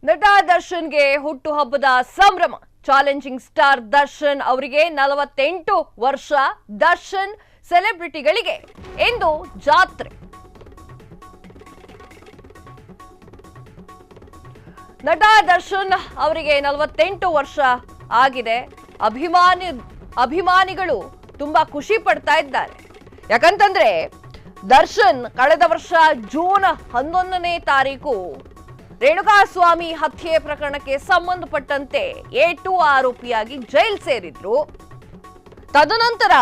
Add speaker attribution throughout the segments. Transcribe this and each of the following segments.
Speaker 1: ನಟ ದರ್ಶನ್ಗೆ ಹುಟ್ಟುಹಬ್ಬದ ಸಂಭ್ರಮ. ಚಾಲೆಂಜಿಂಗ್ ಸ್ಟಾರ್ ದರ್ಶನ್ ಅವರಿಗೆ 48 ವರ್ಷ. ದರ್ಶನ್ ಸೆಲೆಬ್ರಿಟಿಗಳಿಗೆ ಇಂದು ಜಾತ್ರೆ. ನಟ ದರ್ಶನ್ ಅವರಿಗೆ 48 ವರ್ಷ ಆಗಿದೆ. ಅಭಿಮಾನಿಗಳು ತುಂಬಾ ಖುಷಿ ಪಡ್ತಾ ಇದ್ದಾರೆ. ಯಾಕಂತಂದ್ರೆ ದರ್ಶನ್ ಕಳೆದ ವರ್ಷ ಜೂನ್ 11ನೇ ತಾರೀಕು ರೇಣುಕಾಸ್ವಾಮಿ ಹತ್ಯೆ ಪ್ರಕರಣಕ್ಕೆ ಸಂಬಂಧಪಟ್ಟಂತೆ A2 ಆರೋಪಿಯಾಗಿ ಜೈಲ್ ಸೇರಿದ್ರು. ತದನಂತರ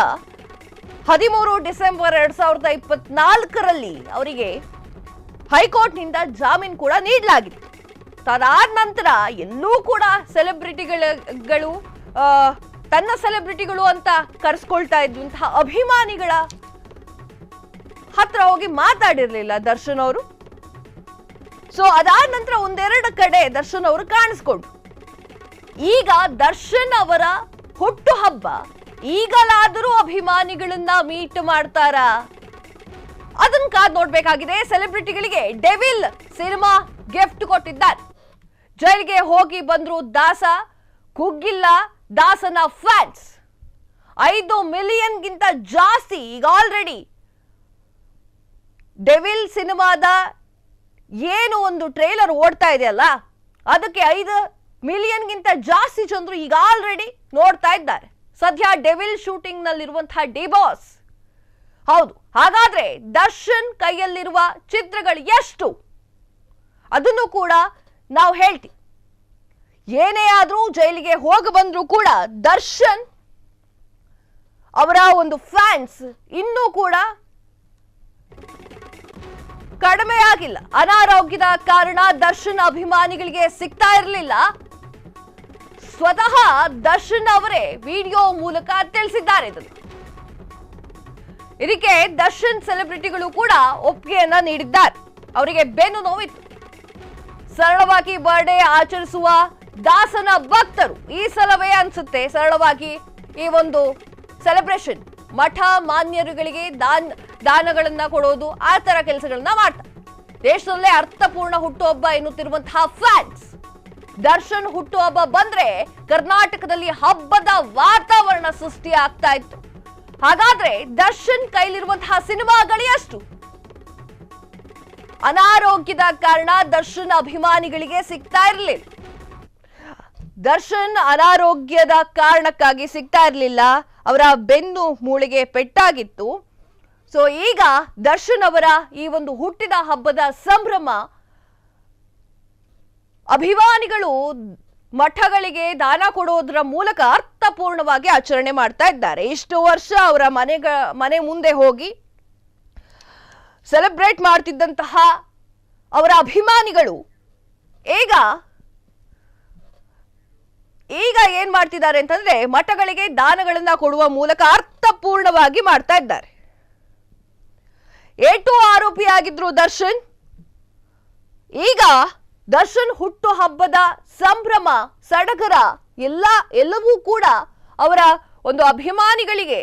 Speaker 1: 13 ಡಿಸೆಂಬರ್ 2024ರಲ್ಲಿ ಅವರಿಗೆ ಹೈಕೋರ್ಟ್ನಿಂದ ಜಾಮೀನು ಕೂಡ ನೀಡಲಾಗಿತ್ತು. ತದಾದ ನಂತರ ಎಲ್ಲೂ ಕೂಡ ಸೆಲೆಬ್ರಿಟಿಗಳು ತನ್ನ ಸೆಲೆಬ್ರಿಟಿಗಳು ಅಂತ ಕರೆಸ್ಕೊಳ್ತಾ ಇದ್ದಂತಹ ಅಭಿಮಾನಿಗಳ ಹತ್ರ ಹೋಗಿ ಮಾತಾಡಿರ್ಲಿಲ್ಲ ದರ್ಶನ್ ಅವರು. ಸೊ ಅದಾದ ನಂತರ ಒಂದೆರಡು ಕಡೆ ದರ್ಶನ್ ಅವರು ಕಾಣಿಸ್ಕೊಂಡ್ರು. ಈಗ ದರ್ಶನ್ ಅವರ ಹುಟ್ಟುಹಬ್ಬ, ಈಗಲಾದರೂ ಅಭಿಮಾನಿಗಳನ್ನ ಮೀಟ್ ಮಾಡ್ತಾರಾ? ಅದನ್ನ ಕಾದ್ ನೋಡ್ಬೇಕಾಗಿದೆ. ಸೆಲೆಬ್ರಿಟಿಗಳಿಗೆ ಡೆವಿಲ್ ಸಿನಿಮಾ ಗಿಫ್ಟ್ ಕೊಟ್ಟಿದ್ದಾರೆ. ಜೈಲಿಗೆ ಹೋಗಿ ಬಂದ್ರು ದಾಸ, ಕುಗ್ಗಿಲ್ಲ ದಾಸನ ಫ್ಯಾನ್ಸ್. 5 ಮಿಲಿಯನ್ಗಿಂತ ಜಾಸ್ತಿ ಈಗ ಆಲ್ರೆಡಿ ಡೆವಿಲ್ ಸಿನಿಮಾದ ಏನು ಒಂದು ಟ್ರೇಲರ್ ಓಡ್ತಾ ಇದೆಯಲ್ಲ, ಅದಕ್ಕೆ 5 ಮಿಲಿಯನ್ಗಿಂತ ಜಾಸ್ತಿ ಜನರು ಈಗ ಆಲ್ರೆಡಿ ನೋಡ್ತಾ ಇದ್ದಾರೆ. ಸದ್ಯ ಡೆವಿಲ್ ಶೂಟಿಂಗ್ ನಲ್ಲಿರುವಂತಹ ಡಿ ಬಾಸ್. ಹೌದು, ಹಾಗಾದ್ರೆ ದರ್ಶನ್ ಕೈಯಲ್ಲಿರುವ ಚಿತ್ರಗಳು ಎಷ್ಟು ಅದನ್ನು ಕೂಡ ನಾವು ಹೇಳ್ತೀವಿ. ಏನೇ ಆದ್ರೂ ಜೈಲಿಗೆ ಹೋಗಿ ಬಂದ್ರು ಕೂಡ ದರ್ಶನ್ ಅವರ ಒಂದು ಫ್ಯಾನ್ಸ್ ಇನ್ನೂ ಕೂಡ ಕಡಿಮೆ ಆಗಿಲ್ಲ. ಅನಾರೋಗ್ಯದ ಕಾರಣ ದರ್ಶನ್ ಅಭಿಮಾನಿಗಳಿಗೆ ಸಿಗ್ತಾ ಇರಲಿಲ್ಲ. ಸ್ವತಃ ದರ್ಶನ್ ಅವರೇ ವಿಡಿಯೋ ಮೂಲಕ ತಿಳಿಸಿದ್ದಾರೆ. ಇದಕ್ಕೆ ದರ್ಶನ್ ಸೆಲೆಬ್ರಿಟಿಗಳು ಕೂಡ ಒಪ್ಪಿಗೆಯನ್ನ ನೀಡಿದ್ದಾರೆ. ಅವರಿಗೆ ಬೆನ್ನು ನೋವಿತ್ತು. ಸರಳವಾಗಿ ಬರ್ಡೇ ಆಚರಿಸುವ ದಾಸನ ಭಕ್ತರು ಈ ಸಲವೇ ಅನ್ಸುತ್ತೆ ಸರಳವಾಗಿ ಈ ಒಂದು ಸೆಲೆಬ್ರೇಷನ್, ಮಠ ಮಾನ್ಯರುಗಳಿಗೆ ದಾನಗಳನ್ನ ಕೊಡೋದು, ಆ ತರ ಕೆಲಸಗಳನ್ನ ಮಾಡ್ತಾರೆ. ದೇಶದಲ್ಲೇ ಅರ್ಥಪೂರ್ಣ ಹುಟ್ಟುಹಬ್ಬ ಎನ್ನುತ್ತಿರುವಂತಹ ಫ್ಯಾನ್ಸ್. ದರ್ಶನ್ ಹುಟ್ಟುಹಬ್ಬ ಬಂದ್ರೆ ಕರ್ನಾಟಕದಲ್ಲಿ ಹಬ್ಬದ ವಾತಾವರಣ ಸೃಷ್ಟಿ ಆಗ್ತಾ ಇತ್ತು. ಹಾಗಾದ್ರೆ ದರ್ಶನ್ ಕೈಲಿರುವಂತಹ ಸಿನಿಮಾಗಳು ಎಷ್ಟು? ಅನಾರೋಗ್ಯದ ಕಾರಣ ದರ್ಶನ್ ಅಭಿಮಾನಿಗಳಿಗೆ ಸಿಗ್ತಾ ಇರಲಿಲ್ಲ. ದರ್ಶನ್ ಅನಾರೋಗ್ಯದ ಕಾರಣಕ್ಕಾಗಿ ಸಿಗ್ತಾ ಇರಲಿಲ್ಲ. ಅವರ ಬೆನ್ನು ಮೂಳೆಗೆ ಪೆಟ್ಟಾಗಿತ್ತು. ಸೊ ಈಗ ದರ್ಶನ್ ಅವರ ಈ ಒಂದು ಹುಟ್ಟಿದ ಹಬ್ಬದ ಸಂಭ್ರಮ ಅಭಿಮಾನಿಗಳು ಮಠಗಳಿಗೆ ದಾನ ಕೊಡೋದ್ರ ಮೂಲಕ ಅರ್ಥಪೂರ್ಣವಾಗಿ ಆಚರಣೆ ಮಾಡ್ತಾ ಇದ್ದಾರೆ. ಇಷ್ಟು ವರ್ಷ ಅವರ ಮನೆ ಮುಂದೆ ಹೋಗಿ ಸೆಲೆಬ್ರೇಟ್ ಮಾಡ್ತಿದ್ದಂತಹ ಅವರ ಅಭಿಮಾನಿಗಳು ಈಗ ಏನ್ ಮಾಡ್ತಿದ್ದಾರೆ ಅಂತಂದ್ರೆ ಮಠಗಳಿಗೆ ದಾನಗಳನ್ನ ಕೊಡುವ ಮೂಲಕ ಅರ್ಥಪೂರ್ಣವಾಗಿ ಮಾಡ್ತಾ ಇದ್ದಾರೆ. A2 ಆರೋಪಿಯಾಗಿದ್ರು ದರ್ಶನ್. ಈಗ ದರ್ಶನ್ ಹುಟ್ಟು ಹಬ್ಬದ ಸಂಭ್ರಮ, ಸಡಗರ ಎಲ್ಲವೂ ಕೂಡ ಅವರ ಒಂದು ಅಭಿಮಾನಿಗಳಿಗೆ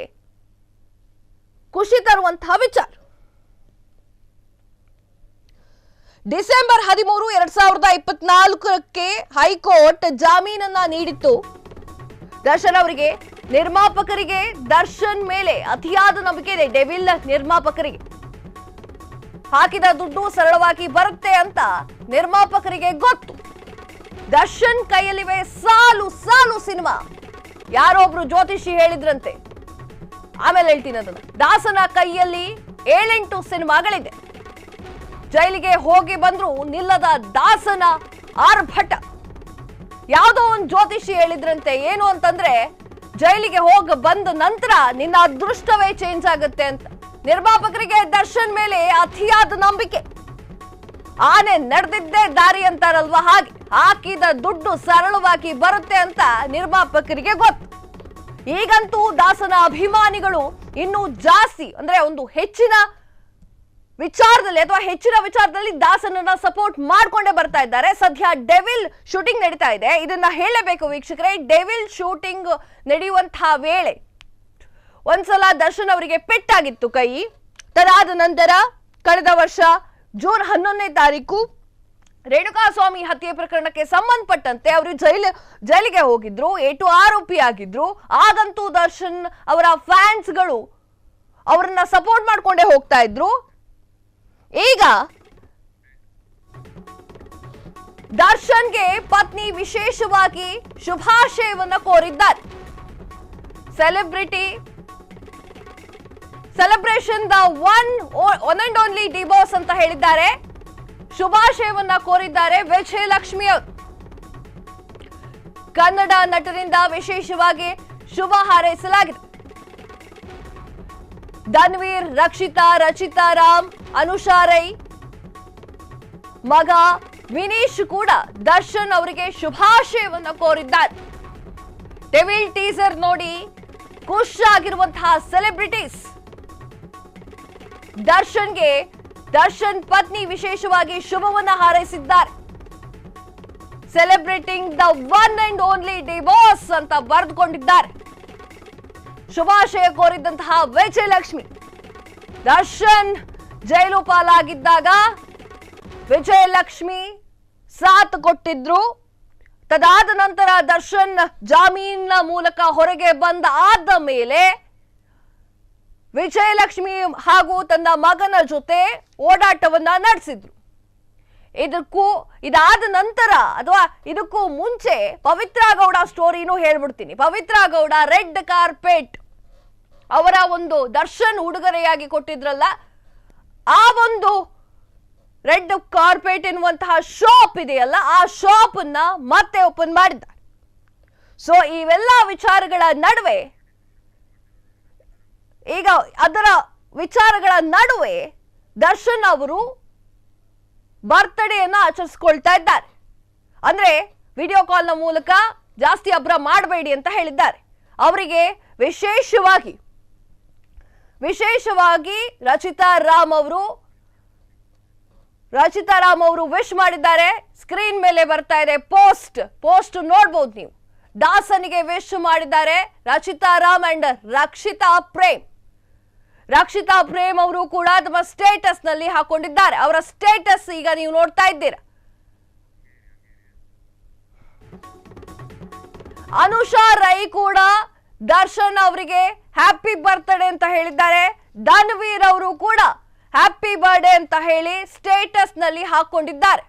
Speaker 1: ಖುಷಿ ತರುವಂತಹ ವಿಚಾರ. ಡಿಸೆಂಬರ್ 13, 2024ಕ್ಕೆ ಹೈಕೋರ್ಟ್ ಜಾಮೀನನ್ನ ನೀಡಿತ್ತು ದರ್ಶನ್ ಅವರಿಗೆ. ನಿರ್ಮಾಪಕರಿಗೆ ದರ್ಶನ್ ಮೇಲೆ ಅತಿಯಾದ ನಂಬಿಕೆ ಇದೆ. ಡೆವಿಲ್ ನಿರ್ಮಾಪಕರಿಗೆ ಹಾಕಿದ ದುಡ್ಡು ಸರಳವಾಗಿ ಬರುತ್ತೆ ಅಂತ ನಿರ್ಮಾಪಕರಿಗೆ ಗೊತ್ತು. ದರ್ಶನ್ ಕೈಯಲ್ಲಿವೆ ಸಾಲು ಸಾಲು ಸಿನಿಮಾ. ಯಾರೊಬ್ರು ಜ್ಯೋತಿಷಿ ಹೇಳಿದ್ರಂತೆ, ಆಮೇಲೆ ಹೇಳ್ತೀನಿ ಅದನ್ನ. ದಾಸನ ಕೈಯಲ್ಲಿ 7-8 ಸಿನಿಮಾಗಳಿದೆ. ಜೈಲಿಗೆ ಹೋಗಿ ಬಂದ್ರು ನಿಲ್ಲದ ದಾಸನ ಆರ್ಭಟ. ಯಾವುದೋ ಒಂದು ಜ್ಯೋತಿಷಿ ಹೇಳಿದ್ರಂತೆ, ಏನು ಅಂತಂದ್ರೆ ಜೈಲಿಗೆ ಹೋಗಿ ಬಂದ ನಂತರ ನಿನ್ನ ಅದೃಷ್ಟವೇ ಚೇಂಜ್ ಆಗುತ್ತೆ ಅಂತ. ನಿರ್ಮಾಪಕರಿಗೆ ದರ್ಶನ್ ಮೇಲೆ ಅತಿಯಾದ ನಂಬಿಕೆ. ಆನೆ ನಡೆದಿದ್ದೇ ದಾರಿ ಅಂತಾರಲ್ವಾ, ಹಾಗೆ ಹಾಕಿದ ದುಡ್ಡು ಸರಳವಾಗಿ ಬರುತ್ತೆ ಅಂತ ನಿರ್ಮಾಪಕರಿಗೆ ಗೊತ್ತು. ಈಗಂತೂ ದಾಸನ ಅಭಿಮಾನಿಗಳು ಇನ್ನೂ ಜಾಸ್ತಿ ಅಂದ್ರೆ ಒಂದು ಹೆಚ್ಚಿನ ವಿಚಾರದಲ್ಲಿ ದಾಸನನ್ನ ಸಪೋರ್ಟ್ ಮಾಡ್ಕೊಂಡೇ ಬರ್ತಾ ಇದ್ದಾರೆ. ಸದ್ಯ ಡೆವಿಲ್ ಶೂಟಿಂಗ್ ನಡೀತಾ ಇದೆ. ಇದನ್ನ ಹೇಳಬೇಕು ವೀಕ್ಷಕರೇ. ಡೆವಿಲ್ ಶೂಟಿಂಗ್ ನಡೆಯುವಂತಹ ವೇಳೆ ಒಂದ್ಸಲ ದರ್ಶನ್ ಅವರಿಗೆ ಪೆಟ್ಟಾಗಿತ್ತು ಕೈ. ತದಾದ ನಂತರ ಕಳೆದ ವರ್ಷ ಜೂನ್ 11ನೇ ತಾರೀಕು ರೇಣುಕಾಸ್ವಾಮಿ ಹತ್ಯೆ ಪ್ರಕರಣಕ್ಕೆ ಸಂಬಂಧಪಟ್ಟಂತೆ ಅವರು ಜೈಲಿಗೆ ಹೋಗಿದ್ರು, ಏಟು ಆರೋಪಿ ಆಗಿದ್ರು. ಆಗಂತೂ ದರ್ಶನ್ ಅವರ ಫ್ಯಾನ್ಸ್ಗಳು ಅವರನ್ನ ಸಪೋರ್ಟ್ ಮಾಡ್ಕೊಂಡೇ ಹೋಗ್ತಾ ಇದ್ರು. ಈಗ ದರ್ಶನ್ಗೆ ಪತ್ನಿ ವಿಶೇಷವಾಗಿ ಶುಭಾಶಯವನ್ನ ಕೋರಿದ್ದಾರೆ. Celebration the one and only divorce ಅಂತ ಹೇಳಿದ್ದಾರೆ. ಶುಭಾಶಯವನ್ನ ಕೋರಿದ್ದಾರೆ ವಿಜಯಲಕ್ಷ್ಮಿ ಅವರು. ಕನ್ನಡ ನಟರಿಂದ ವಿಶೇಷವಾಗಿ ಶುಭ ಹಾರೈಸಲಾಗಿದೆ. ಧನ್ವೀರ್, ರಕ್ಷಿತಾ, ರಚಿತಾ ರಾಮ್, ಅನುಷಾ ರೈ ಮಗ ವಿನೀಶ್ ಕೂಡ ದರ್ಶನ್ ಅವರಿಗೆ ಶುಭಾಶಯವನ್ನ ಕೋರಿದ್ದಾರೆ. ಡೆವಿಲ್ ಟೀಸರ್ ನೋಡಿ ಖುಷಿಯಾಗಿರುವಂತಹ ಸೆಲೆಬ್ರಿಟೀಸ್. ದರ್ಶನ್ ಪತ್ನಿ ವಿಶೇಷವಾಗಿ ಶುಭವನ್ನ ಹಾರೈಸಿದ್ದಾರೆ. Celebrating the one and only divorce ಅಂತ ಬರೆದುಕೊಂಡಿದ್ದಾರೆ. ಶುಭಾಶಯ ಕೋರಿದಂತಹ ವಿಜಯಲಕ್ಷ್ಮಿ. ದರ್ಶನ್ ಜೈಲು ಪಾಲಾಗಿದ್ದಾಗ ವಿಜಯಲಕ್ಷ್ಮಿ ಸಾಥ್ ಕೊಟ್ಟಿದ್ರು. ತದಾದ ನಂತರ ದರ್ಶನ್ ಜಾಮೀನಿನ ಮೂಲಕ ಹೊರಗೆ ಆದ ಮೇಲೆ ವಿಜಯಲಕ್ಷ್ಮಿ ಹಾಗೂ ತನ್ನ ಮಗನ ಜೊತೆ ಓಡಾಟವನ್ನ ನಡೆಸಿದ್ರು. ಇದಾದ ನಂತರ ಅಥವಾ ಇದಕ್ಕೂ ಮುಂಚೆ ಪವಿತ್ರ ಗೌಡ ಸ್ಟೋರಿನೂ ಹೇಳ್ಬಿಡ್ತೀನಿ. ಪವಿತ್ರ ಗೌಡ ರೆಡ್ ಕಾರ್ಪೆಟ್ ಅವರ ಒಂದು ದರ್ಶನ್ ಉಡುಗೊರೆಯಾಗಿ ಕೊಟ್ಟಿದ್ರಲ್ಲ, ಆ ಒಂದು ರೆಡ್ ಕಾರ್ಪೆಟ್ ಎನ್ನುವಂತಹ ಶಾಪ್ ಇದೆಯಲ್ಲ, ಆ ಶಾಪ್ ಅನ್ನ ಮತ್ತೆ ಓಪನ್ ಮಾಡಿದ್ದಾರೆ. ಸೊ ಇವೆಲ್ಲ ವಿಚಾರಗಳ ನಡುವೆ ದರ್ಶನ್ ಅವರು ಬರ್ತ್ಡೇಯನ್ನ ಆಚರಿಸಿಕೊಳ್ತಾ ಇದ್ದಾರೆ. ಅಂದ್ರೆ ವಿಡಿಯೋ ಕಾಲ್ನ ಮೂಲಕ ಜಾಸ್ತಿ ಅಬ್ರ ಮಾಡಬೇಡಿ ಅಂತ ಹೇಳಿದ್ದಾರೆ. ಅವರಿಗೆ ವಿಶೇಷವಾಗಿ ರಚಿತಾ ರಾಮ್ ಅವರು ವಿಶ್ ಮಾಡಿದ್ದಾರೆ. ಸ್ಕ್ರೀನ್ ಮೇಲೆ ಬರ್ತಾ ಇದೆ ಪೋಸ್ಟ್ ನೋಡಬಹುದು ನೀವು. ದಾಸನಿಗೆ ವಿಶ್ ಮಾಡಿದ್ದಾರೆ ರಚಿತಾ ರಾಮ್ ಅಂಡ್ ರಕ್ಷಿತಾ ಪ್ರೇಮ್ ಅವರು ಕೂಡ ತಮ್ಮ ಸ್ಟೇಟಸ್ ನಲ್ಲಿ ಹಾಕೊಂಡಿದ್ದಾರೆ. ಅವರ ಸ್ಟೇಟಸ್ ಈಗ ನೀವು ನೋಡ್ತಾ ಇದ್ದೀರಾ. ಅನುಷಾ ರೈ ಕೂಡ ದರ್ಶನ್ ಅವರಿಗೆ ಹ್ಯಾಪಿ ಬರ್ತ್ಡೇ ಅಂತ ಹೇಳಿದ್ದಾರೆ. ಧನ್ವೀರ್ ಅವರು ಕೂಡ ಹ್ಯಾಪಿ ಬರ್ತ್ಡೇ ಅಂತ ಹೇಳಿ ಸ್ಟೇಟಸ್ ನಲ್ಲಿ ಹಾಕೊಂಡಿದ್ದಾರೆ.